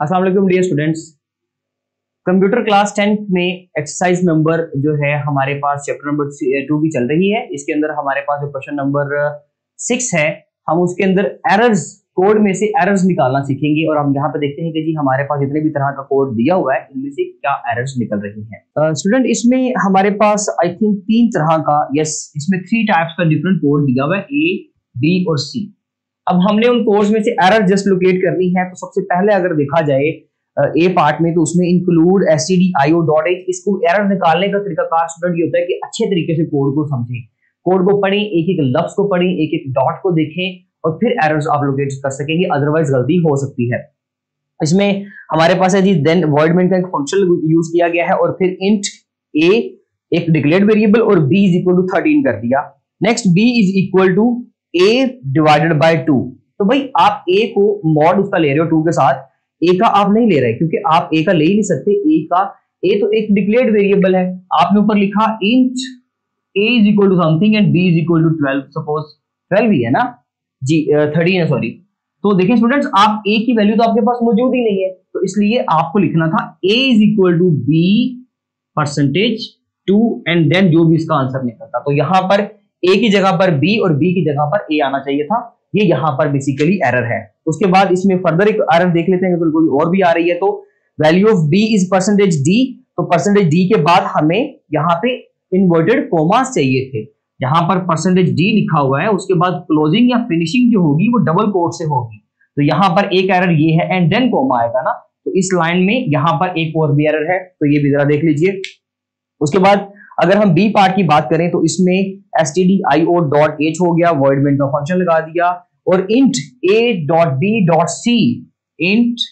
अस्सलाम वालेकुम dear students. Computer class 10 में एक्सरसाइज नंबर जो है हमारे पास चैप्टर नंबर 2 की चल रही है। इसके अंदर हमारे पास जो क्वेश्चन नंबर 6 है, हम उसके अंदर एरर्स, कोड में से एरर्स निकालना सीखेंगे। और हम यहाँ पे देखते हैं कि जी हमारे पास जितने भी तरह का कोड दिया हुआ है इनमें से क्या एरर्स निकल रही हैं। स्टूडेंट, इसमें हमारे पास आई थिंक 3 तरह का, इसमें 3 टाइप्स का डिफरेंट कोड दिया हुआ है, ए, बी और सी। अब हमने उन कोड्स में से एरर जस्ट लोकेट करनी है। तो सबसे पहले अगर देखा जाए ए पार्ट में, तो उसमें इंक्लूड stdio.h, इसको एरर निकालने का तरीकाकार स्टूडेंट ये होता है कि अच्छे तरीके से कोड को समझें, कोड को पढ़ें, एक एक लफ्ज को पढ़ें, एक एक डॉट को देखें और फिर एरर्स आप लोकेट कर सकेंगे, अदरवाइज गलती हो सकती है। इसमें हमारे पास है जी देन वॉइडमेंट का एक फंक्शन यूज किया गया है और फिर इंट ए एक डिक्लेयर्ड वेरिएबल और b इज इक्वल टू 13 कर दिया। Next b is equal to a divided by 2। तो भाई आप a को मॉड उसका ले रहे हो 2 के साथ, a का आप नहीं ले रहे क्योंकि आप a का ले ही नहीं सकते। a तो एक डिक्लेयर्ड वेरिएबल है। आपने ऊपर लिखा int a is equal to something and b is equal to 12, suppose 12 ही है ना जी, 13 है सॉरी। तो देखिए स्टूडेंट्स, आप a की वैल्यू तो आपके पास मौजूद ही नहीं है, तो इसलिए आपको लिखना था a is equal to b percentage 2 and then जो भी इसका आंसर निकलता। तो यहां पर a की जगह पर b और b की जगह पर a आना चाहिए था। ये यहां पर बेसिकली एरर है। उसके बाद इसमें फर्दर एक एरर देख लेते हैं, तो कोई और भी आ रही है। तो value of b is percentage d, तो परसेंटेज d के बाद हमें यहाँ पे इन्वर्टेड कोमास चाहिए थे। यहाँ पर परसेंटेज d लिखा हुआ है, उसके बाद क्लोजिंग या फिनिशिंग जो होगी वो डबल कोट से होगी। तो यहाँ पर एक एरर ये है एंड देन कोमा आएगा ना, तो इस लाइन में यहाँ पर एक और भी एरर है, तो ये भी जरा देख लीजिए। उसके बाद अगर हम बी पार्ट की बात करें तो इसमें stdio.h हो गया, वॉइडमेंट का फंक्शन लगा दिया और int a.b.c, int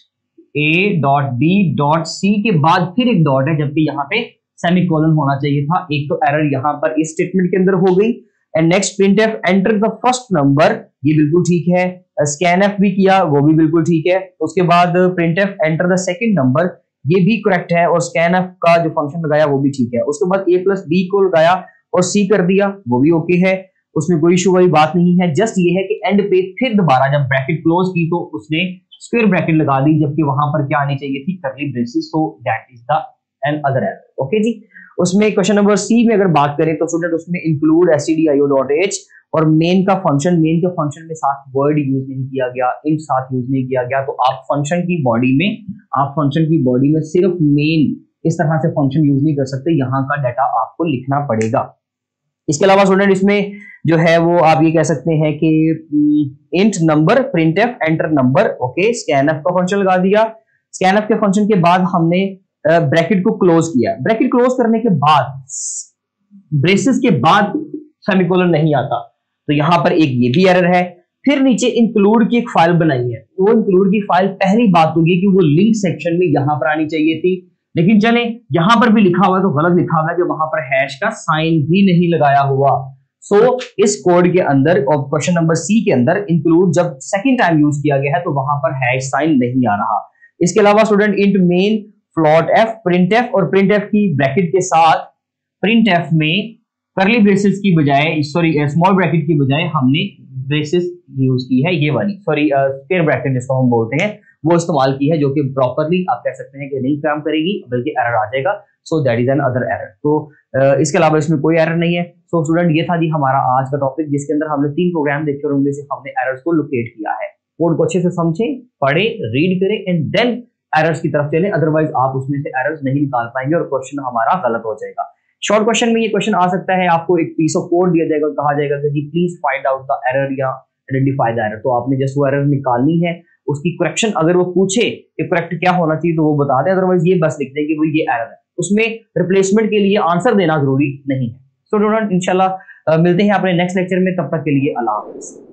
a.b.c के बाद फिर एक डॉट है, जबकि यहाँ पे सेमीकोलन होना चाहिए था। एक तो एरर यहाँ पर इस स्टेटमेंट के अंदर हो गई। And next printf enter the first number, ये बिल्कुल ठीक है। scanf भी किया, वो भी बिल्कुल ठीक है। उसके बाद printf enter the second number, ये भी करेक्ट है। और scanf का जो फंक्शन लगाया वो भी ठीक है। उसके बाद a प्लस b को लगाया और c कर दिया, वो भी ओके है, उसमें कोई इशू वाली बात नहीं है। जस्ट ये है कि एंड पे फिर दोबारा जब ब्रैकेट क्लोज की तो उसने स्क्वायर ब्रैकेट लगा दी, जबकि वहां पर क्या आनी चाहिए थी, curly braces. So that is the another error. Okay जी। उसमें क्वेश्चन नंबर सी में अगर बात करें तो स्टूडेंट उसमें इंक्लूड stdio.h और मेन का फंक्शन में साथ वर्ड यूज नहीं किया गया, इंट साथ यूज नहीं किया गया। तो आप फंक्शन की बॉडी में सिर्फ मेन इस तरह से फंक्शन यूज नहीं कर सकते, यहाँ का डाटा आपको लिखना पड़ेगा। इसके अलावा स्टूडेंट इसमें जो है वो आप ये कह सकते हैं कि int number printf enter number, okay. scanf का फंक्शन लगा दिया। scanf के फंक्शन के बाद हमने ब्रैकेट को क्लोज किया। ब्रैकेट क्लोज करने के बाद ब्रेसेस के बाद सेमीकोलन नहीं आता, तो यहां पर एक ये भी एरर है। फिर नीचे इंक्लूड की एक फाइल बनाई है, वो इंक्लूड की फाइल पहली बात तो ये कि वो लिंक सेक्शन में यहां पर आनी चाहिए थी, लेकिन चले यहां पर भी लिखा हुआ है तो गलत लिखा हुआ है कि वहां पर हैश का साइन भी नहीं लगाया हुआ। सो इस कोड के अंदर और क्वेश्चन नंबर सी के अंदर इंक्लूड जब सेकंड टाइम यूज किया गया है तो वहां पर हैश साइन नहीं आ रहा। इसके अलावा student int main float f printf और printf की ब्रैकेट के साथ printf में करली ब्रेसेस की बजाय, सॉरी स्मॉल ब्रैकेट की बजाय हमने ब्रेसेस यूज की है, ये वाली सॉरी स्क्वायर ब्रैकेट जिसको हम बोलते हैं वो इस्तेमाल की है, जो कि प्रॉपर्ली आप कह सकते हैं कि नहीं काम करेगी बल्कि एरर आ जाएगा। सो that is an other error. तो इसके अलावा इसमें कोई एरर नहीं है। सो स्टूडेंट ये था जी हमारा आज का टॉपिक, जिसके अंदर हमने 3 प्रोग्राम देखे और उनमें से हमने एरर्स को लोकेट किया है। कोड को अच्छे से समझें, पढ़े, रीड करें एंड देन एरर्स की तरफ चलें, अदरवाइज आप उसमें से एरर्स नहीं निकाल पाएंगे और क्वेश्चन हमारा गलत हो जाएगा। शॉर्ट क्वेश्चन में ये क्वेश्चन आ सकता है, आपको एक पीस ऑफ कोड दिया जाएगा, कहा जाएगा कि जी please find out the error या आइडेंटिफाई द एरर। तो आपने जस्ट वो एरर निकालनी है, उसकी करेक्शन अगर वो पूछे कि करेक्ट क्या होना चाहिए तो वो बता दे, अदरवाइज ये बस लिख दे कि भाई ये एरर है। उसमें रिप्लेसमेंट के लिए आंसर देना जरूरी नहीं है। सो स्टूडेंट इंशाल्लाह मिलते हैं अपने नेक्स्ट लेक्चर में, तब तक के लिए अल्लाह हाफिज़।